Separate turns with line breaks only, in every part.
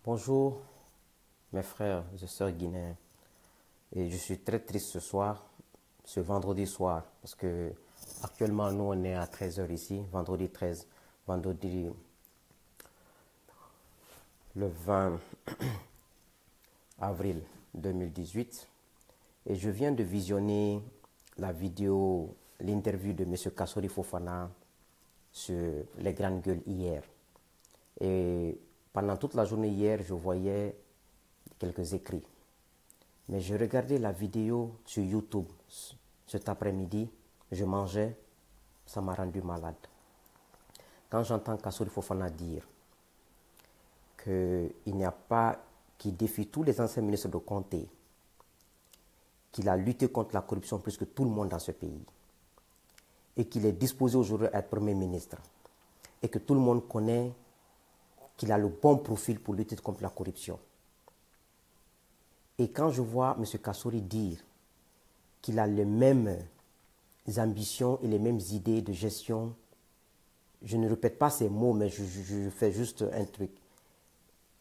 Bonjour mes frères et sœurs guinéens. Et je suis très triste ce soir, ce vendredi soir, parce que actuellement nous on est à 13 h ici, vendredi 13, vendredi le 20 avril 2018. Et je viens de visionner la vidéo, l'interview de M. Kassori Fofana sur les grandes gueules hier. Et pendant toute la journée hier, je voyais quelques écrits. Mais je regardais la vidéo sur YouTube cet après-midi, je mangeais, ça m'a rendu malade. Quand j'entends Kassori Fofana dire qu'il n'y a pas, qui défie tous les anciens ministres de Conté, qu'il a lutté contre la corruption plus que tout le monde dans ce pays, et qu'il est disposé aujourd'hui à être Premier ministre, et que tout le monde connaît qu'il a le bon profil pour lutter contre la corruption. Et quand je vois M. Kassori dire qu'il a les mêmes ambitions et les mêmes idées de gestion, je ne répète pas ces mots, mais je fais juste un truc,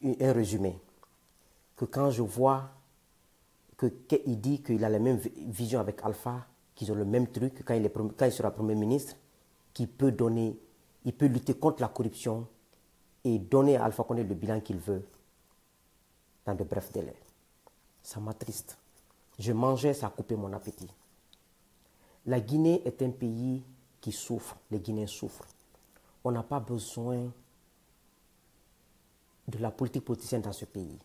un résumé. Que quand je vois qu'il dit qu'il a la même vision avec Alpha, qu'ils ont le même truc, quand il sera Premier ministre, qu'il peut donner, il peut lutter contre la corruption et donner à Alpha Condé le bilan qu'il veut dans de brefs délais. Ça m'attriste. Je mangeais, ça a coupé mon appétit. La Guinée est un pays qui souffre, les Guinéens souffrent. On n'a pas besoin de la politique politicienne dans ce pays.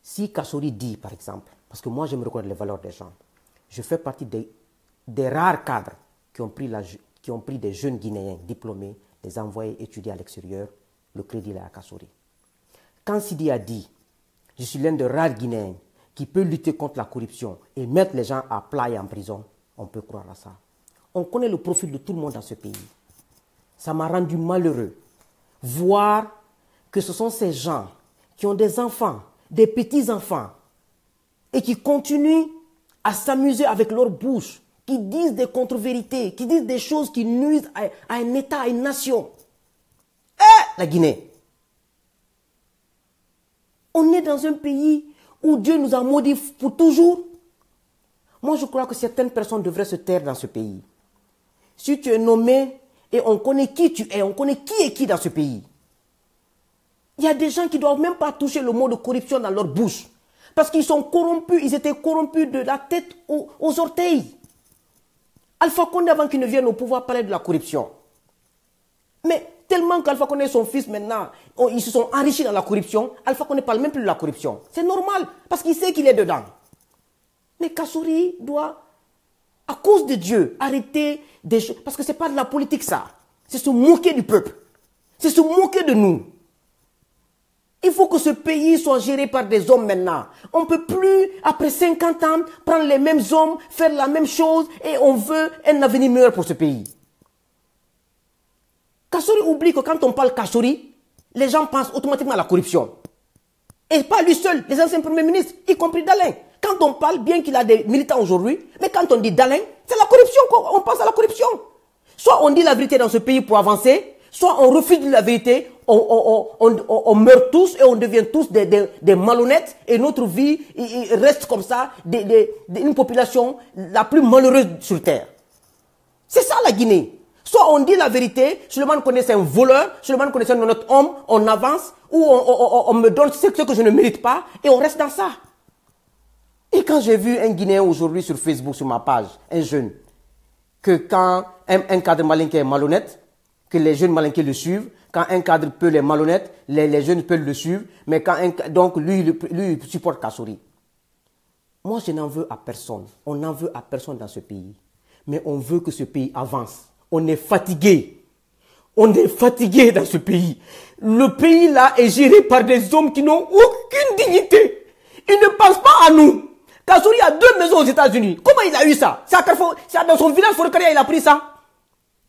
Si Kassori dit, par exemple, parce que moi je me reconnais les valeurs des gens, je fais partie des rares cadres qui ont pris des jeunes Guinéens diplômés, les envoyer étudier à l'extérieur, le crédit est à Kassori. Quand Sidi a dit, je suis l'un des rares Guinéens qui peut lutter contre la corruption et mettre les gens à plat et en prison, on peut croire à ça. On connaît le profil de tout le monde dans ce pays. Ça m'a rendu malheureux. Voir que ce sont ces gens qui ont des enfants, des petits-enfants, et qui continuent à s'amuser avec leur bouche, qui disent des contre-vérités, qui disent des choses qui nuisent à un État, à une nation. La Guinée. On est dans un pays où Dieu nous a maudits pour toujours. Moi, je crois que certaines personnes devraient se taire dans ce pays. Si tu es nommé et on connaît qui tu es, on connaît qui est qui dans ce pays. Il y a des gens qui ne doivent même pas toucher le mot de corruption dans leur bouche. Parce qu'ils sont corrompus, ils étaient corrompus de la tête aux orteils. Alpha Condé, avant qu'il ne vienne au pouvoir, parlait de la corruption. Mais tellement qu'Alpha Condé et son fils, maintenant, ils se sont enrichis dans la corruption, Alpha Condé ne parle même plus de la corruption. C'est normal, parce qu'il sait qu'il est dedans. Mais Kassori doit, à cause de Dieu, arrêter des choses. Parce que ce n'est pas de la politique, ça. C'est se moquer du peuple. C'est se moquer de nous. Il faut que ce pays soit géré par des hommes maintenant. On ne peut plus, après 50 ans, prendre les mêmes hommes, faire la même chose et on veut un avenir meilleur pour ce pays. Kassori oublie que quand on parle Kassori, les gens pensent automatiquement à la corruption. Et pas lui seul, les anciens premiers ministres, y compris Dalin. Quand on parle, bien qu'il a des militants aujourd'hui, mais quand on dit Dalin, c'est la corruption, on pense à la corruption. Soit on dit la vérité dans ce pays pour avancer, soit on refuse de la vérité, on meurt tous et on devient tous des malhonnêtes et notre vie il reste comme ça, une population la plus malheureuse sur terre. C'est ça la Guinée. Soit on dit la vérité, Suleiman connaît un voleur, Suleiman connaît un honnête homme, on avance, ou on me donne ce que je ne mérite pas et on reste dans ça. Et quand j'ai vu un Guinéen aujourd'hui sur Facebook, sur ma page, un jeune, que quand un cadre malinqué est malhonnête, que les jeunes malinqués le suivent, quand un cadre peut les malhonnêtes, les jeunes peuvent le suivre, mais donc lui, il supporte Kassori. Moi, je n'en veux à personne. On n'en veut à personne dans ce pays. Mais on veut que ce pays avance. On est fatigué. On est fatigué dans ce pays. Le pays là est géré par des hommes qui n'ont aucune dignité. Ils ne pensent pas à nous. Kassori a 2 maisons aux États-Unis. Comment il a eu ça? C'est dans son village Forcaria, il a pris ça.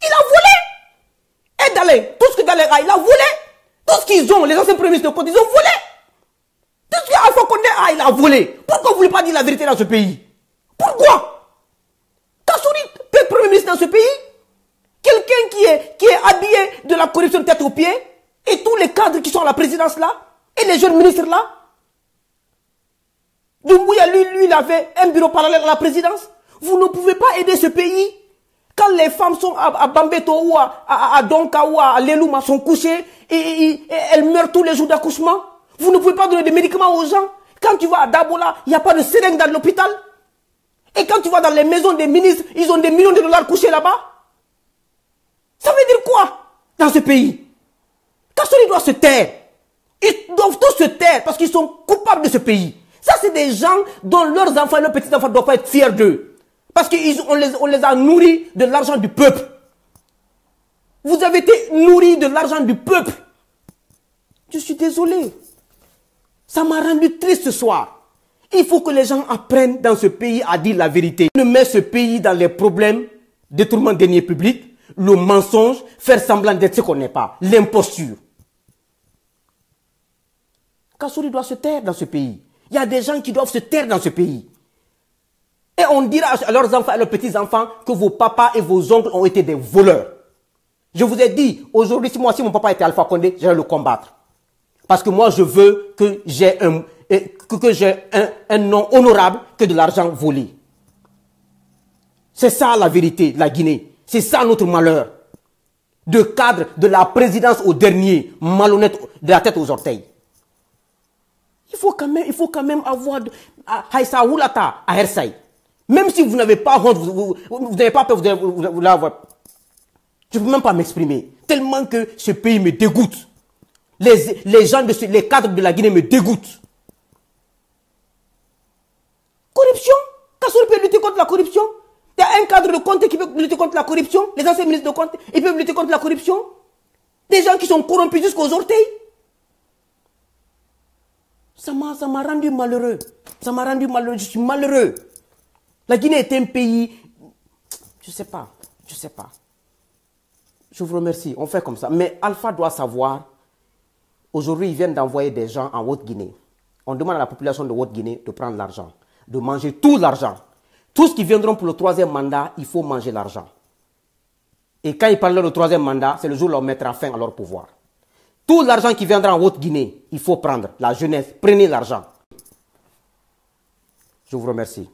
Il a volé. Et Dalin, tout ce que Dalin a, il a volé. Tout ce qu'ils ont, les anciens premiers ministres de Côte, ils ont volé. Tout ce qu'Alpha Condé a, il a volé. Pourquoi vous ne voulez pas dire la vérité dans ce pays? Pourquoi? Kassori peut être premier ministre dans ce pays? Quelqu'un qui est habillé de la corruption de tête aux pieds, et tous les cadres qui sont à la présidence là, Et les jeunes ministres là, Doumbouya, lui, il avait un bureau parallèle à la présidence. Vous ne pouvez pas aider ce pays. Quand les femmes sont à Bambeto ou à Donka ou à Lelouma sont couchées et elles meurent tous les jours d'accouchement, vous ne pouvez pas donner des médicaments aux gens. Quand tu vas à Dabola, il n'y a pas de seringue dans l'hôpital. Et quand tu vas dans les maisons des ministres, ils ont des millions de dollars couchés là-bas. Ça veut dire quoi dans ce pays? Kassory doit se taire. Ils doivent tous se taire parce qu'ils sont coupables de ce pays. Ça, c'est des gens dont leurs enfants et leurs petits-enfants ne doivent pas être fiers d'eux. Parce qu'on les a nourris de l'argent du peuple. Vous avez été nourris de l'argent du peuple. Je suis désolé. Ça m'a rendu triste ce soir. Il faut que les gens apprennent dans ce pays à dire la vérité. On met ce pays dans les problèmes, détournement de deniers publics, le mensonge, faire semblant d'être ce qu'on n'est pas, l'imposture. Kassory doit se taire dans ce pays. Il y a des gens qui doivent se taire dans ce pays. Et on dira à leurs enfants et à leurs petits-enfants que vos papas et vos oncles ont été des voleurs. Je vous ai dit, aujourd'hui, si mon papa était Alpha Condé, j'allais le combattre. Parce que moi, je veux que j'ai un nom honorable que de l'argent volé. C'est ça la vérité de la Guinée. C'est ça notre malheur. De cadre de la présidence au dernier, malhonnête de la tête aux orteils. Il faut quand même avoir Haïssa Oulata à Hersaï. Même si vous n'avez pas honte, vous n'avez pas peur, vous l'avoir. Je ne peux même pas m'exprimer. Tellement que ce pays me dégoûte. Les cadres de la Guinée me dégoûtent. Corruption. Kassory peut lutter contre la corruption. Il y a un cadre de Conté qui peut lutter contre la corruption. Les anciens ministres de Conté, ils peuvent lutter contre la corruption. Des gens qui sont corrompus jusqu'aux orteils. Ça m'a rendu malheureux. Ça m'a rendu malheureux. Je suis malheureux. La Guinée est un pays... Je sais pas. Je vous remercie. On fait comme ça. Mais Alpha doit savoir... Aujourd'hui, ils viennent d'envoyer des gens en Haute-Guinée. On demande à la population de Haute-Guinée de prendre l'argent. De manger tout l'argent. Tous qui viendront pour le troisième mandat, il faut manger l'argent. Et quand ils parlent du troisième mandat, c'est le jour où on mettra fin à leur pouvoir. Tout l'argent qui viendra en Haute-Guinée, il faut prendre. La jeunesse, prenez l'argent. Je vous remercie.